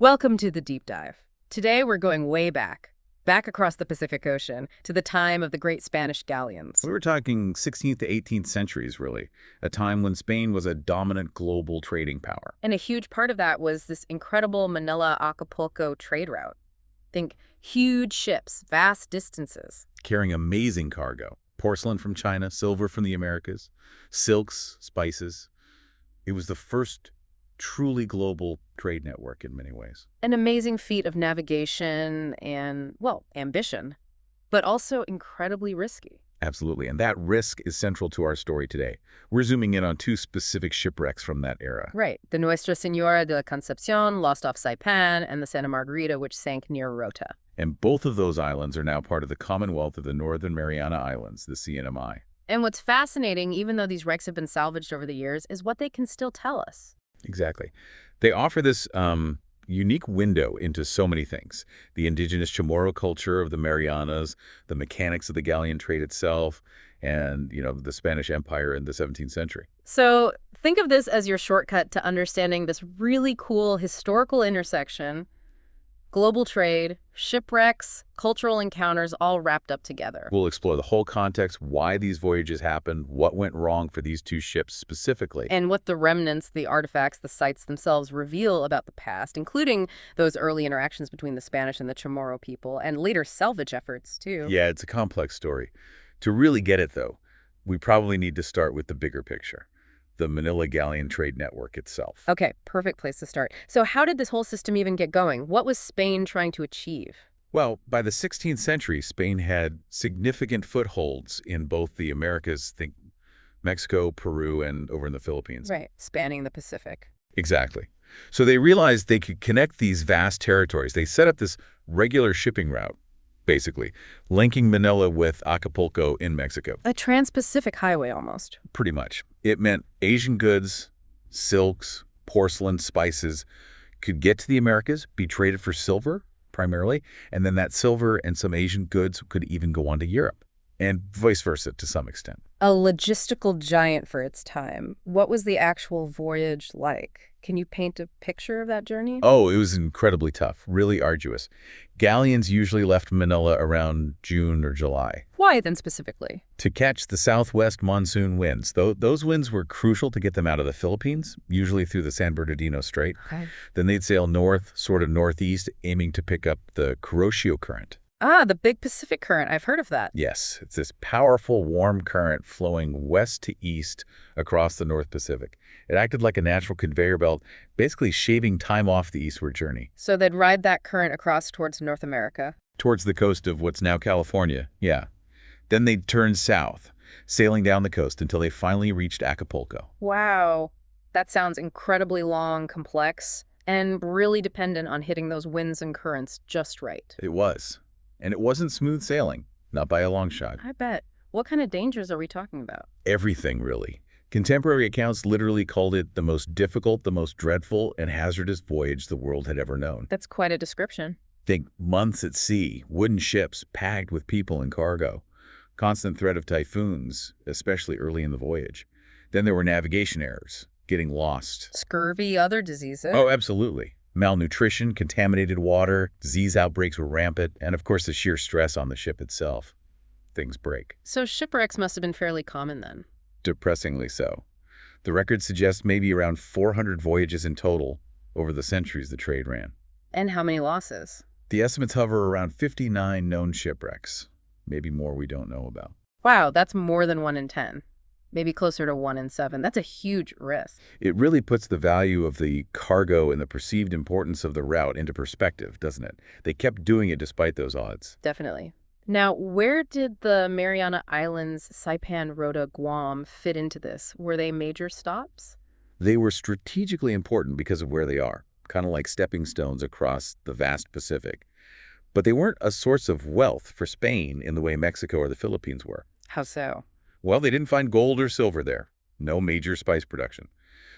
Welcome to the deep dive. Today we're going way back across the Pacific Ocean to the time of the great Spanish galleons. We were talking 16th to 18th centuries, really, a time when Spain was a dominant global trading power. And a huge part of that was this incredible Manila-Acapulco trade route. Think huge ships, vast distances. Carrying amazing cargo. Porcelain from China, silver from the Americas, silks, spices. It was the first truly global trade network in many ways. An amazing feat of navigation and, well, ambition, but also incredibly risky. Absolutely, and that risk is central to our story today. We're zooming in on two specific shipwrecks from that era. Right. The Nuestra Señora de la Concepción, lost off Saipan, and the Santa Margarita, which sank near Rota. And both of those islands are now part of the Commonwealth of the Northern Mariana Islands, the CNMI. And what's fascinating, even though these wrecks have been salvaged over the years, is what they can still tell us. Exactly. They offer this unique window into so many things. The Indigenous Chamorro culture of the Marianas, the mechanics of the galleon trade itself, and, the Spanish Empire in the 17th century. So think of this as your shortcut to understanding this really cool historical intersection: global trade, shipwrecks, cultural encounters, all wrapped up together. We'll explore the whole context, why these voyages happened, what went wrong for these two ships specifically. And what the remnants, the artifacts, the sites themselves reveal about the past, including those early interactions between the Spanish and the Chamorro people, and later salvage efforts, too. Yeah, it's a complex story. To really get it, though, we probably need to start with the bigger picture: the Manila Galleon trade network itself. Okay, perfect place to start. So how did this whole system even get going? What was Spain trying to achieve? Well, by the 16th century, Spain had significant footholds in both the Americas, think Mexico, Peru, and over in the Philippines. Right, spanning the Pacific. Exactly. So they realized they could connect these vast territories. They set up this regular shipping route, basically, linking Manila with Acapulco in Mexico. A trans-Pacific highway, almost. Pretty much. It meant Asian goods, silks, porcelain, spices could get to the Americas, be traded for silver, primarily, and then that silver and some Asian goods could even go on to Europe, and vice versa to some extent. A logistical giant for its time. What was the actual voyage like? Can you paint a picture of that journey? Oh, it was incredibly tough, really arduous. Galleons usually left Manila around June or July. Why then specifically? To catch the southwest monsoon winds. Those winds were crucial to get them out of the Philippines, usually through the San Bernardino Strait. Okay. Then they'd sail north, sort of northeast, aiming to pick up the Kuroshio current. Ah, the big Pacific current. I've heard of that. Yes, it's this powerful, warm current flowing west to east across the North Pacific. It acted like a natural conveyor belt, basically shaving time off the eastward journey. So they'd ride that current across towards North America. Towards the coast of what's now California, yeah. Then they'd turn south, sailing down the coast until they finally reached Acapulco. Wow. That sounds incredibly long, complex, and really dependent on hitting those winds and currents just right. It was. And it wasn't smooth sailing, not by a long shot. I bet. What kind of dangers are we talking about? Everything, really. Contemporary accounts literally called it the most difficult, the most dreadful, and hazardous voyage the world had ever known. That's quite a description. Think months at sea, wooden ships packed with people and cargo, constant threat of typhoons, especially early in the voyage. Then there were navigation errors, getting lost. Scurvy, other diseases. Oh, absolutely. Malnutrition, contaminated water, disease outbreaks were rampant, and of course the sheer stress on the ship itself. Things break. So shipwrecks must have been fairly common then. Depressingly so. The record suggests maybe around 400 voyages in total over the centuries the trade ran. And how many losses? The estimates hover around 59 known shipwrecks. Maybe more we don't know about. Wow, that's more than 1 in 10. Maybe closer to 1 in 7. That's a huge risk. It really puts the value of the cargo and the perceived importance of the route into perspective, doesn't it? They kept doing it despite those odds. Definitely. Now, where did the Mariana Islands, Saipan, Rota, Guam fit into this? Were they major stops? They were strategically important because of where they are, kind of like stepping stones across the vast Pacific. But they weren't a source of wealth for Spain in the way Mexico or the Philippines were. How so? Well, they didn't find gold or silver there. No major spice production.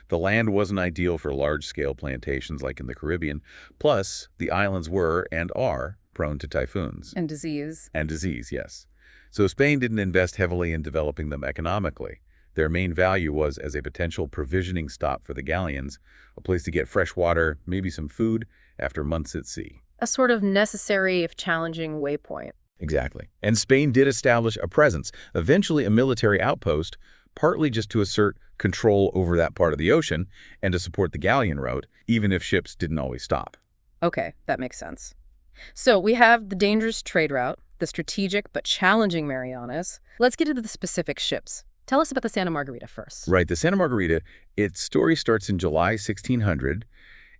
The land wasn't ideal for large-scale plantations like in the Caribbean. Plus, the islands were, and are, prone to typhoons. And disease. And disease, yes. So Spain didn't invest heavily in developing them economically. Their main value was as a potential provisioning stop for the galleons, a place to get fresh water, maybe some food, after months at sea. A sort of necessary, if challenging, waypoint. Exactly. And Spain did establish a presence, eventually a military outpost, partly just to assert control over that part of the ocean and to support the galleon route, even if ships didn't always stop. Okay, that makes sense. So we have the dangerous trade route, the strategic but challenging Marianas. Let's get into the specific ships. Tell us about the Santa Margarita first. Right, the Santa Margarita, its story starts in July 1600.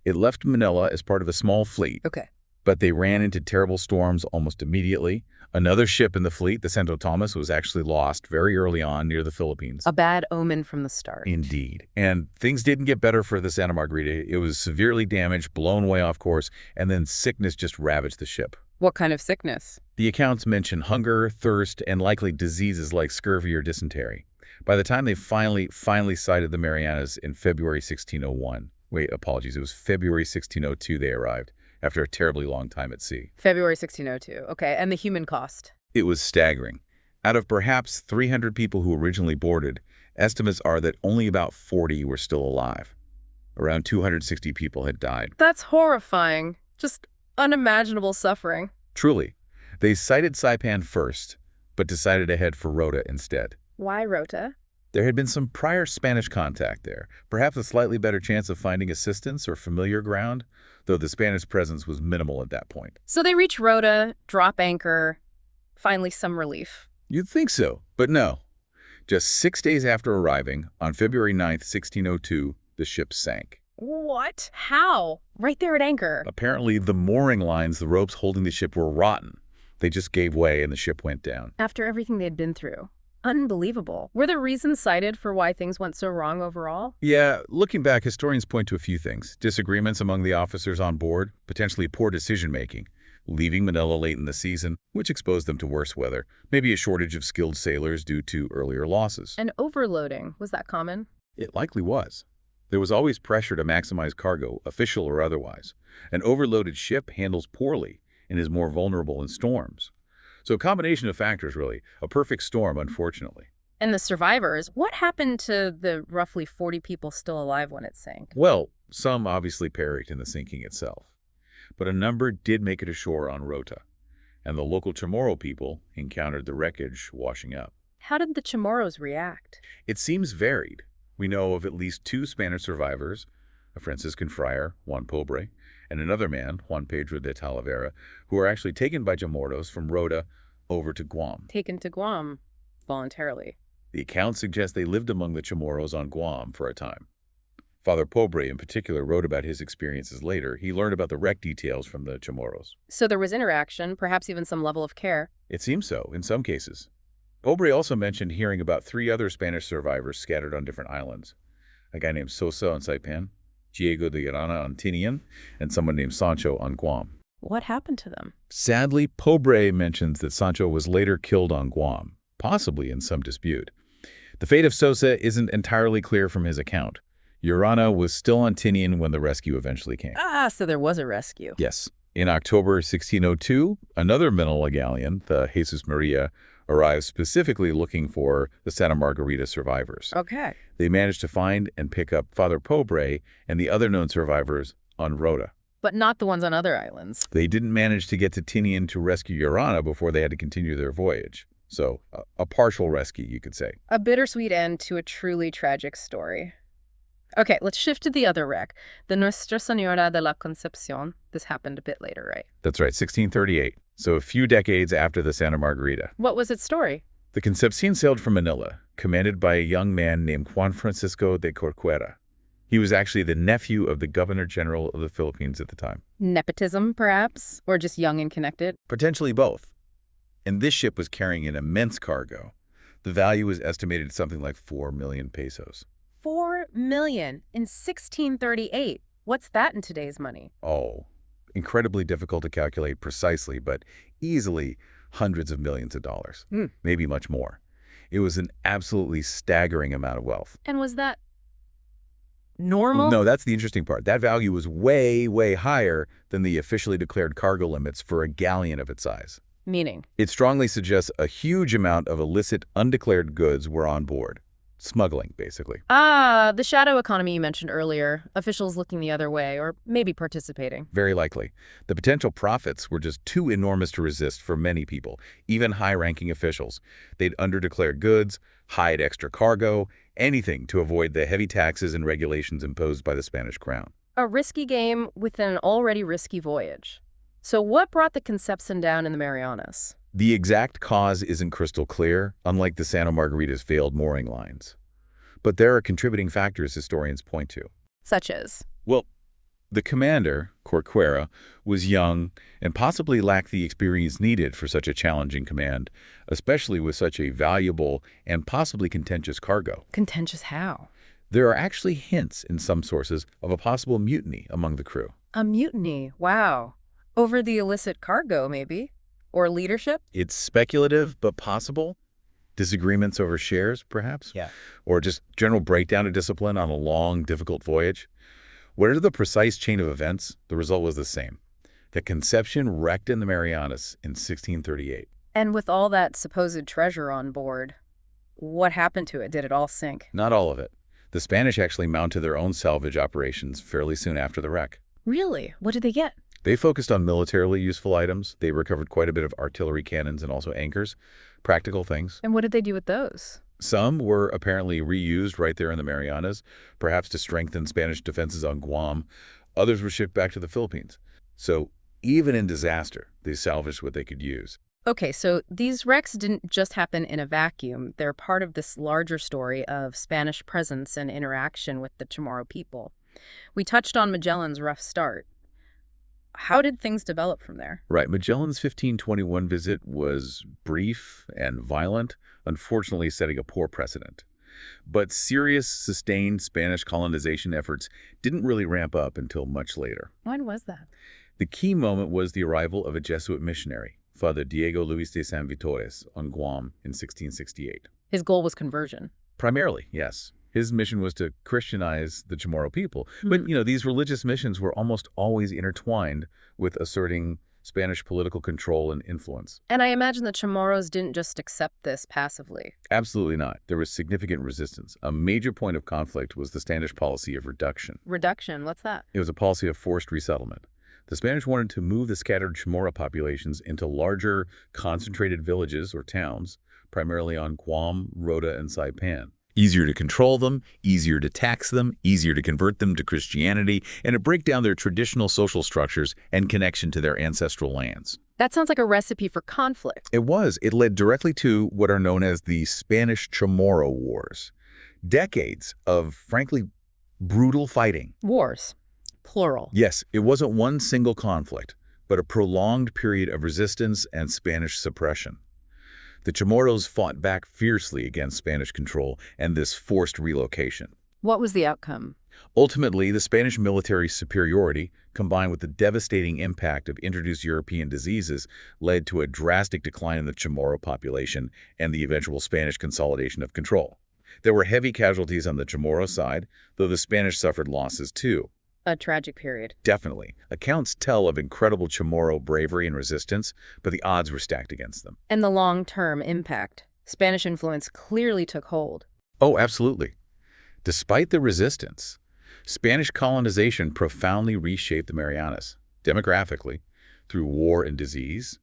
It left Manila as part of a small fleet. Okay. But they ran into terrible storms almost immediately. Another ship in the fleet, the Santo Tomas, was actually lost very early on near the Philippines. A bad omen from the start. Indeed. And things didn't get better for the Santa Margarita. It was severely damaged, blown way off course, and then sickness just ravaged the ship. What kind of sickness? The accounts mention hunger, thirst, and likely diseases like scurvy or dysentery. By the time they finally sighted the Marianas in February 1601, wait, apologies, it was February 1602 they arrived, after a terribly long time at sea. February 1602. Okay, and the human cost? It was staggering. Out of perhaps 300 people who originally boarded, estimates are that only about 40 were still alive. Around 260 people had died. That's horrifying. Just unimaginable suffering. Truly. They sighted Saipan first, but decided to head for Rota instead. Why Rota? There had been some prior Spanish contact there, perhaps a slightly better chance of finding assistance or familiar ground, though the Spanish presence was minimal at that point. So they reach Rota, drop anchor, finally some relief. You'd think so, but no. Just 6 days after arriving, on February 9th, 1602, the ship sank. What? How? Right there at anchor. Apparently, the mooring lines, the ropes holding the ship, were rotten. They just gave way and the ship went down. After everything they'd been through. Unbelievable. Were there reasons cited for why things went so wrong overall? Yeah, looking back, historians point to a few things. Disagreements among the officers on board, potentially poor decision-making, leaving Manila late in the season, which exposed them to worse weather, maybe a shortage of skilled sailors due to earlier losses. And overloading, was that common? It likely was. There was always pressure to maximize cargo, official or otherwise. An overloaded ship handles poorly and is more vulnerable in storms. So a combination of factors, really. A perfect storm, unfortunately. And the survivors, what happened to the roughly 40 people still alive when it sank? Well, some obviously perished in the sinking itself. But a number did make it ashore on Rota, and the local Chamorro people encountered the wreckage washing up. How did the Chamorros react? It seems varied. We know of at least 2 Spanish survivors, a Franciscan friar, Juan Pobre, and another man, Juan Pedro de Talavera, who were actually taken by Chamorros from Rota over to Guam. Taken to Guam voluntarily. The accounts suggest they lived among the Chamorros on Guam for a time. Father Pobre, in particular, wrote about his experiences later. He learned about the wreck details from the Chamorros. So there was interaction, perhaps even some level of care. It seems so, in some cases. Pobre also mentioned hearing about 3 other Spanish survivors scattered on different islands. A guy named Sosa on Saipan, Diego de Arana on Tinian, and someone named Sancho on Guam. What happened to them? Sadly, Pobre mentions that Sancho was later killed on Guam, possibly in some dispute. The fate of Sosa isn't entirely clear from his account. Urana was still on Tinian when the rescue eventually came. Ah, so there was a rescue. Yes. In October 1602, another Manila Galleon, the Jesus Maria, arrived specifically looking for the Santa Margarita survivors. Okay. They managed to find and pick up Father Pobre and the other known survivors on Rota. But not the ones on other islands. They didn't manage to get to Tinian to rescue Urana before they had to continue their voyage. So, a partial rescue, you could say. A bittersweet end to a truly tragic story. Okay, let's shift to the other wreck, the Nuestra Señora de la Concepción. This happened a bit later, right? That's right, 1638. So a few decades after the Santa Margarita. What was its story? The Concepción sailed from Manila, commanded by a young man named Juan Francisco de Corcuera. He was actually the nephew of the Governor General of the Philippines at the time. Nepotism, perhaps? Or just young and connected? Potentially both. And this ship was carrying an immense cargo. The value was estimated at something like 4 million pesos. 4 million in 1638. What's that in today's money? Oh, incredibly difficult to calculate precisely, but easily hundreds of millions of dollars, maybe much more. It was an absolutely staggering amount of wealth. And was that normal? No, that's the interesting part. That value was way, way higher than the officially declared cargo limits for a galleon of its size. Meaning? It strongly suggests a huge amount of illicit, undeclared goods were on board. smuggling, basically. Ah, the shadow economy you mentioned earlier, officials looking the other way, or maybe participating. Very likely. The potential profits were just too enormous to resist for many people, even high-ranking officials. They'd underdeclare goods, hide extra cargo, anything to avoid the heavy taxes and regulations imposed by the Spanish crown. A risky game within an already risky voyage. So what brought the Concepción down in the Marianas? The exact cause isn't crystal clear, unlike the Santa Margarita's failed mooring lines. But there are contributing factors historians point to. Such as? Well, the commander, Corcuera, was young and possibly lacked the experience needed for such a challenging command, especially with such a valuable and possibly contentious cargo. Contentious how? There are actually hints in some sources of a possible mutiny among the crew. A mutiny, wow. Over the illicit cargo, maybe? Or leadership? It's speculative, but possible. Disagreements over shares, perhaps? Yeah. Or just general breakdown of discipline on a long, difficult voyage. Whatever the precise chain of events, the result was the same. The Concepción wrecked in the Marianas in 1638. And with all that supposed treasure on board, what happened to it? Did it all sink? Not all of it. The Spanish actually mounted their own salvage operations fairly soon after the wreck. Really? What did they get? They focused on militarily useful items. They recovered quite a bit of artillery cannons and also anchors, practical things. And what did they do with those? Some were apparently reused right there in the Marianas, perhaps to strengthen Spanish defenses on Guam. Others were shipped back to the Philippines. So even in disaster, they salvaged what they could use. Okay, so these wrecks didn't just happen in a vacuum. They're part of this larger story of Spanish presence and interaction with the Chamorro people. We touched on Magellan's rough start. How did things develop from there? Right. Magellan's 1521 visit was brief and violent, unfortunately setting a poor precedent. But serious, sustained Spanish colonization efforts didn't really ramp up until much later. When was that? The key moment was the arrival of a Jesuit missionary, Father Diego Luis de San Vitores, on Guam in 1668. His goal was conversion. Primarily, yes. His mission was to Christianize the Chamorro people. But, these religious missions were almost always intertwined with asserting Spanish political control and influence. And I imagine the Chamorros didn't just accept this passively. Absolutely not. There was significant resistance. A major point of conflict was the Spanish policy of reduction. Reduction? What's that? It was a policy of forced resettlement. The Spanish wanted to move the scattered Chamorro populations into larger, concentrated villages or towns, primarily on Guam, Rota, and Saipan. Easier to control them, easier to tax them, easier to convert them to Christianity, and to break down their traditional social structures and connection to their ancestral lands. That sounds like a recipe for conflict. It was. It led directly to what are known as the Spanish Chamorro Wars. Decades of, frankly, brutal fighting. Wars. Plural. Yes, it wasn't one single conflict, but a prolonged period of resistance and Spanish suppression. The Chamorros fought back fiercely against Spanish control and this forced relocation. What was the outcome? Ultimately, the Spanish military superiority, combined with the devastating impact of introduced European diseases, led to a drastic decline in the Chamorro population and the eventual Spanish consolidation of control. There were heavy casualties on the Chamorro side, though the Spanish suffered losses too. A tragic period. Definitely. Accounts tell of incredible Chamorro bravery and resistance, but the odds were stacked against them. And the long-term impact. Spanish influence clearly took hold. Oh, absolutely. Despite the resistance, Spanish colonization profoundly reshaped the Marianas, demographically, through war and disease,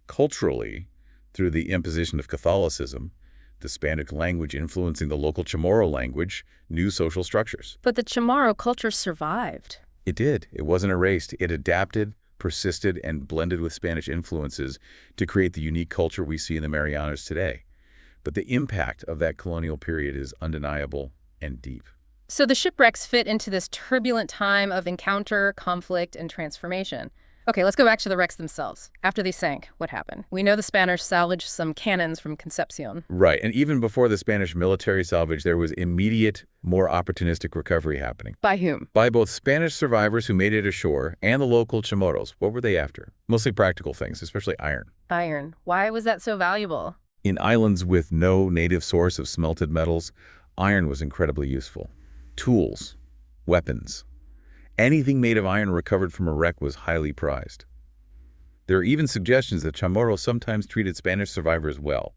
culturally, through the imposition of Catholicism, the Spanish language influencing the local Chamorro language, new social structures. But the Chamorro culture survived. It did. It wasn't erased. It adapted, persisted, and blended with Spanish influences to create the unique culture we see in the Marianas today. But the impact of that colonial period is undeniable and deep. So the shipwrecks fit into this turbulent time of encounter, conflict, and transformation. Okay, let's go back to the wrecks themselves. After they sank, what happened? We know the Spanish salvaged some cannons from Concepción. Right, and even before the Spanish military salvage, there was immediate, more opportunistic recovery happening. By whom? By both Spanish survivors who made it ashore and the local Chamorros. What were they after? Mostly practical things, especially iron. Iron. Why was that so valuable? In islands with no native source of smelted metals, iron was incredibly useful. Tools, weapons. Anything made of iron recovered from a wreck was highly prized. There are even suggestions that Chamorros sometimes treated Spanish survivors well,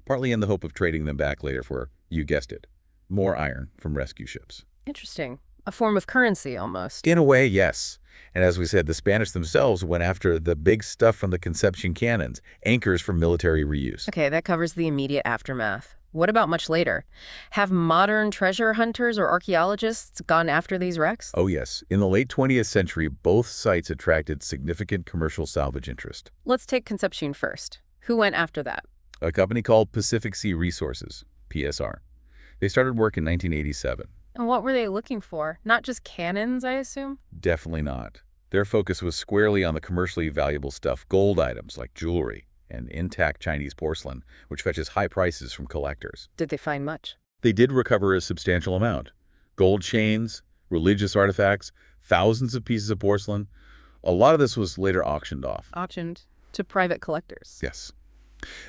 partly in the hope of trading them back later for, you guessed it, more iron from rescue ships. Interesting. A form of currency, almost. In a way, yes. And as we said, the Spanish themselves went after the big stuff from the Concepción cannons, anchors for military reuse. Okay, that covers the immediate aftermath. What about much later? Have modern treasure hunters or archaeologists gone after these wrecks? Oh yes, in the late 20th century, both sites attracted significant commercial salvage interest. Let's take Concepción first. Who went after that? A company called Pacific Sea Resources, PSR. They started work in 1987. And what were they looking for? Not just cannons, I assume? Definitely not. Their focus was squarely on the commercially valuable stuff, gold items like jewelry and intact Chinese porcelain, which fetches high prices from collectors. Did they find much? They did recover a substantial amount. Gold chains, religious artifacts, thousands of pieces of porcelain. A lot of this was later auctioned off. Auctioned to private collectors. Yes.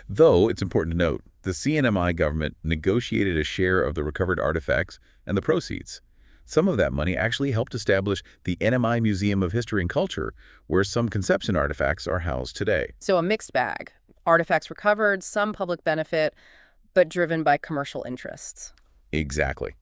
Though, it's important to note, the CNMI government negotiated a share of the recovered artifacts and the proceeds. Some of that money actually helped establish the NMI Museum of History and Culture, where some Concepción artifacts are housed today. So a mixed bag. Artifacts recovered, some public benefit, but driven by commercial interests. Exactly.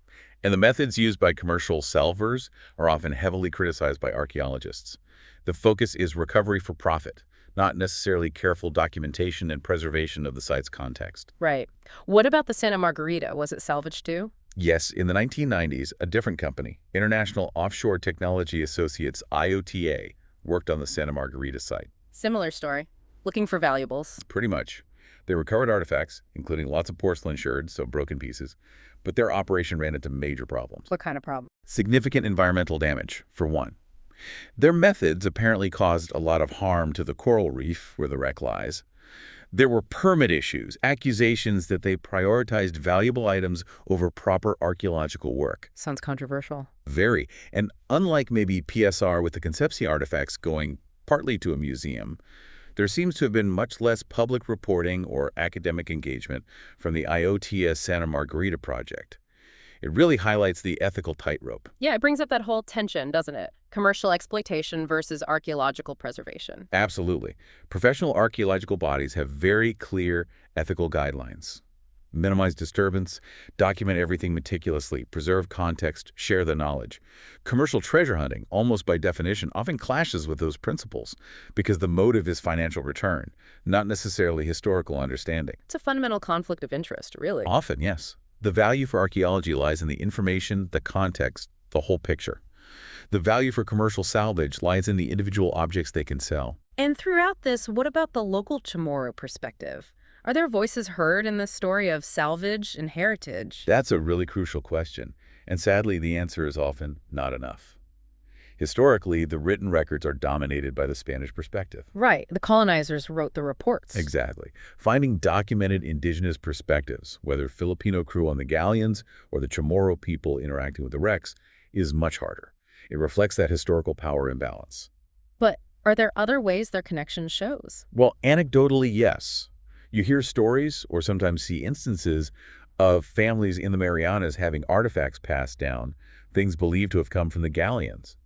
And the methods used by commercial salvers are often heavily criticized by archaeologists. The focus is recovery for profit, not necessarily careful documentation and preservation of the site's context. Right. What about the Santa Margarita? Was it salvaged too? Yes, in the 1990s, a different company, International Offshore Technology Associates IOTA, worked on the Santa Margarita site. Similar story. Looking for valuables. Pretty much. They recovered artifacts, including lots of porcelain sherds, so broken pieces, but their operation ran into major problems. What kind of problem? Significant environmental damage, for one. Their methods apparently caused a lot of harm to the coral reef where the wreck lies. There were permit issues, accusations that they prioritized valuable items over proper archaeological work. Sounds controversial. Very. And unlike maybe PSR with the Concepción artifacts going partly to a museum, there seems to have been much less public reporting or academic engagement from the IOTA Santa Margarita project. It really highlights the ethical tightrope. Yeah, it brings up that whole tension, doesn't it? Commercial exploitation versus archaeological preservation. Absolutely. Professional archaeological bodies have very clear ethical guidelines. Minimize disturbance, document everything meticulously, preserve context, share the knowledge. Commercial treasure hunting, almost by definition, often clashes with those principles because the motive is financial return, not necessarily historical understanding. It's a fundamental conflict of interest, really. Often, yes. The value for archaeology lies in the information, the context, the whole picture. The value for commercial salvage lies in the individual objects they can sell. And throughout this, what about the local Chamorro perspective? Are there voices heard in this story of salvage and heritage? That's a really crucial question, and sadly the answer is often not enough. Historically, the written records are dominated by the Spanish perspective. Right. The colonizers wrote the reports. Exactly. Finding documented indigenous perspectives, whether Filipino crew on the Galleons or the Chamorro people interacting with the wrecks, is much harder. It reflects that historical power imbalance. But are there other ways their connection shows? Well, anecdotally, yes. You hear stories or sometimes see instances of families in the Marianas having artifacts passed down, things believed to have come from the Galleons.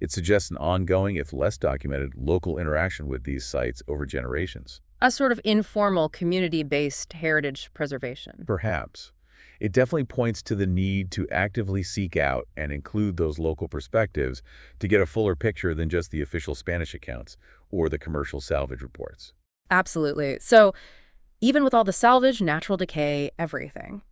It suggests an ongoing, if less documented, local interaction with these sites over generations. A sort of informal, community-based heritage preservation. Perhaps. It definitely points to the need to actively seek out and include those local perspectives to get a fuller picture than just the official Spanish accounts or the commercial salvage reports. Absolutely. So, even with all the salvage, natural decay, everything,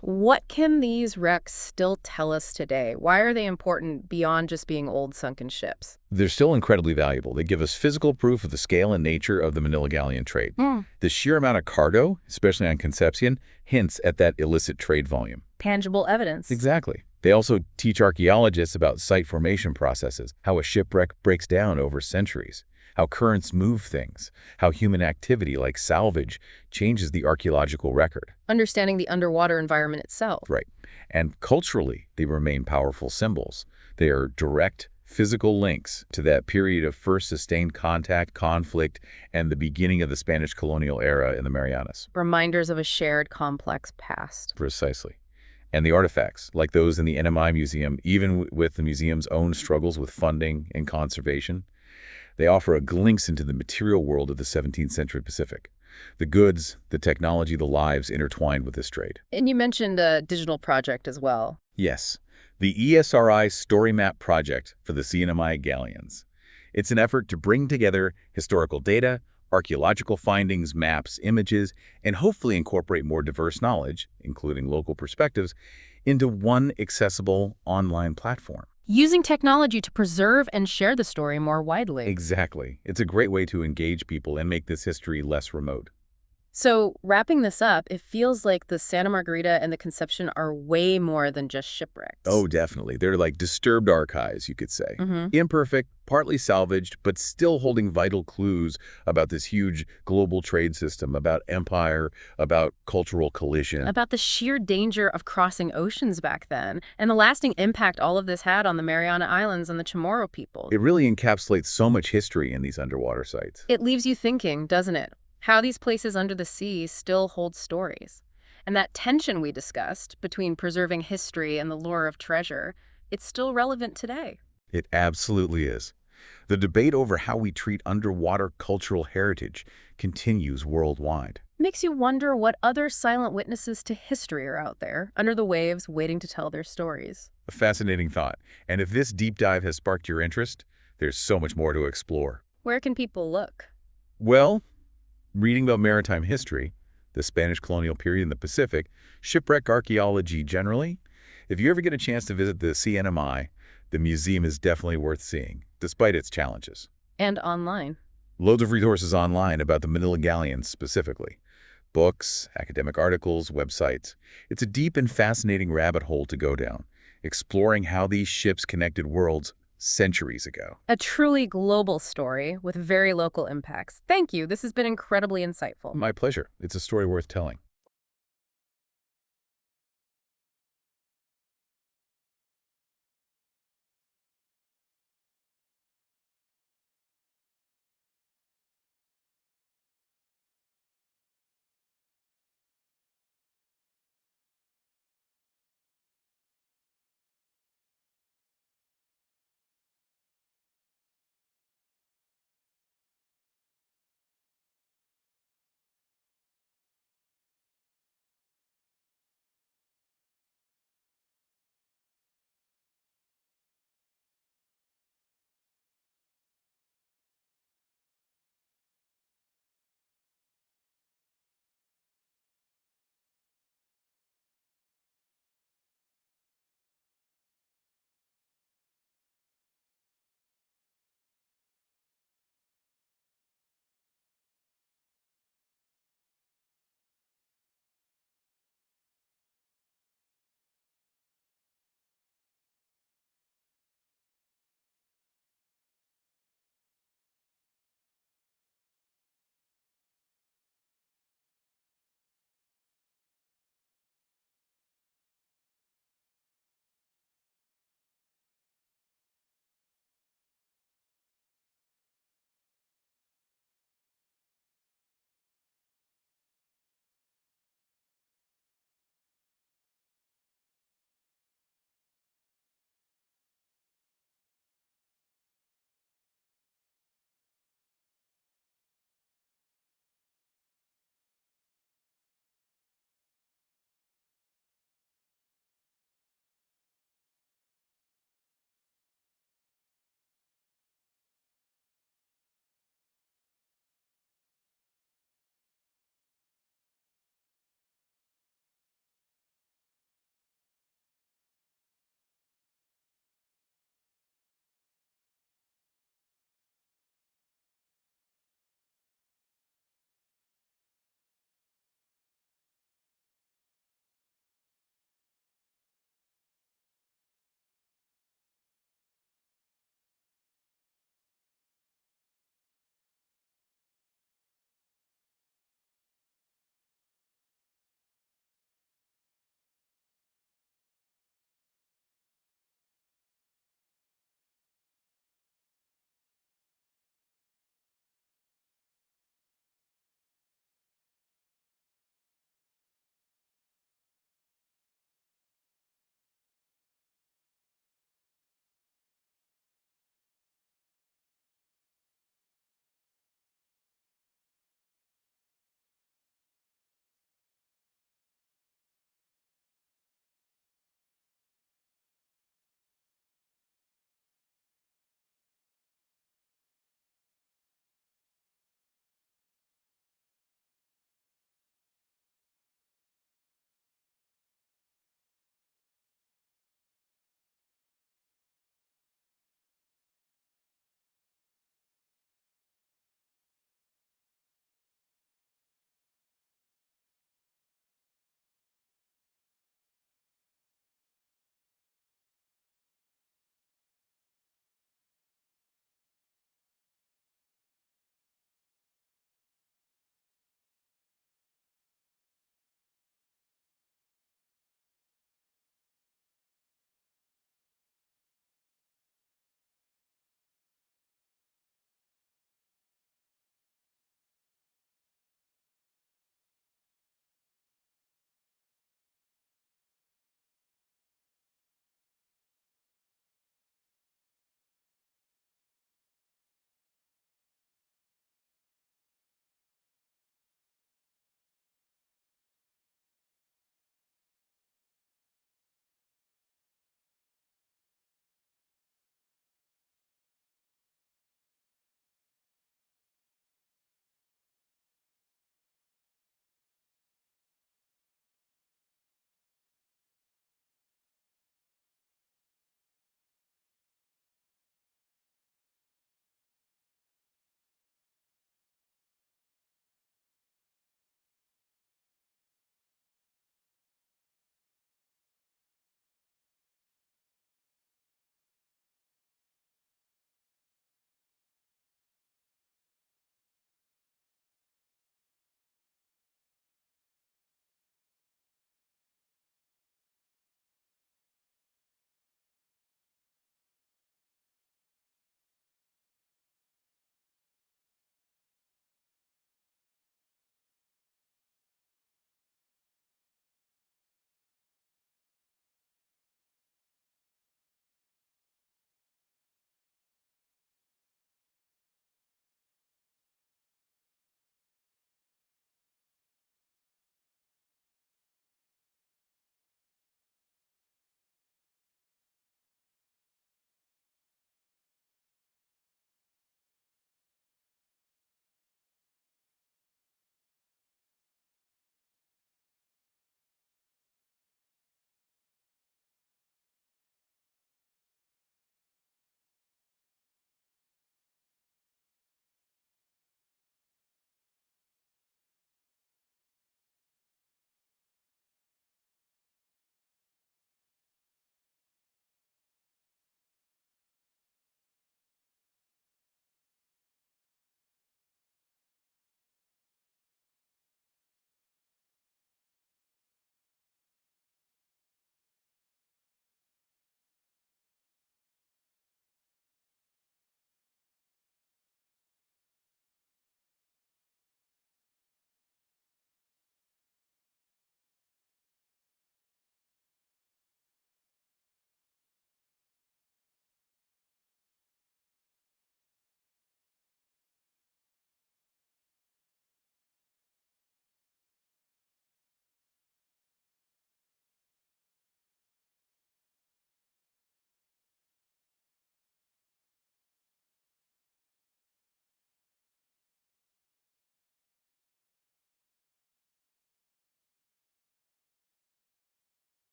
what can these wrecks still tell us today? Why are they important beyond just being old sunken ships? They're still incredibly valuable. They give us physical proof of the scale and nature of the Manila Galleon trade. The sheer amount of cargo, especially on Concepción, hints at that illicit trade volume. Tangible evidence. Exactly. They also teach archaeologists about site formation processes, how a shipwreck breaks down over centuries, how currents move things, how human activity like salvage changes the archaeological record. Understanding the underwater environment itself. Right. And culturally, they remain powerful symbols. They are direct physical links to that period of first sustained contact, conflict, and the beginning of the Spanish colonial era in the Marianas. Reminders of a shared, complex past. Precisely. And the artifacts, like those in the NMI Museum, even with the museum's own struggles with funding and conservation, they offer a glimpse into the material world of the 17th century Pacific. The goods, the technology, the lives intertwined with this trade. And you mentioned a digital project as well. Yes, the ESRI Story Map project for the CNMI Galleons. It's an effort to bring together historical data, archaeological findings, maps, images, and hopefully incorporate more diverse knowledge, including local perspectives, into one accessible online platform. Using technology to preserve and share the story more widely. Exactly. It's a great way to engage people and make this history less remote. So, wrapping this up, it feels like the Santa Margarita and the Conception are way more than just shipwrecks. Oh, definitely. They're like disturbed archives, you could say. Imperfect, partly salvaged, but still holding vital clues about this huge global trade system, about empire, about cultural collision. About the sheer danger of crossing oceans back then, and the lasting impact all of this had on the Mariana Islands and the Chamorro people. It really encapsulates so much history in these underwater sites. It leaves you thinking, doesn't it? How these places under the sea still hold stories. And that tension we discussed between preserving history and the lure of treasure, it's still relevant today. It absolutely is. The debate over how we treat underwater cultural heritage continues worldwide. Makes you wonder what other silent witnesses to history are out there, under the waves, waiting to tell their stories. A fascinating thought. And if this deep dive has sparked your interest, there's so much more to explore. Where can people look? Well, reading about maritime history, the Spanish colonial period in the Pacific, shipwreck archaeology generally. If you ever get a chance to visit the CNMI, the museum is definitely worth seeing, despite its challenges. And online. Loads of resources online about the Manila Galleons specifically. Books, academic articles, websites. It's a deep and fascinating rabbit hole to go down, exploring how these ships connected worlds centuries ago. A truly global story with very local impacts. Thank you. This has been incredibly insightful. My pleasure. It's a story worth telling.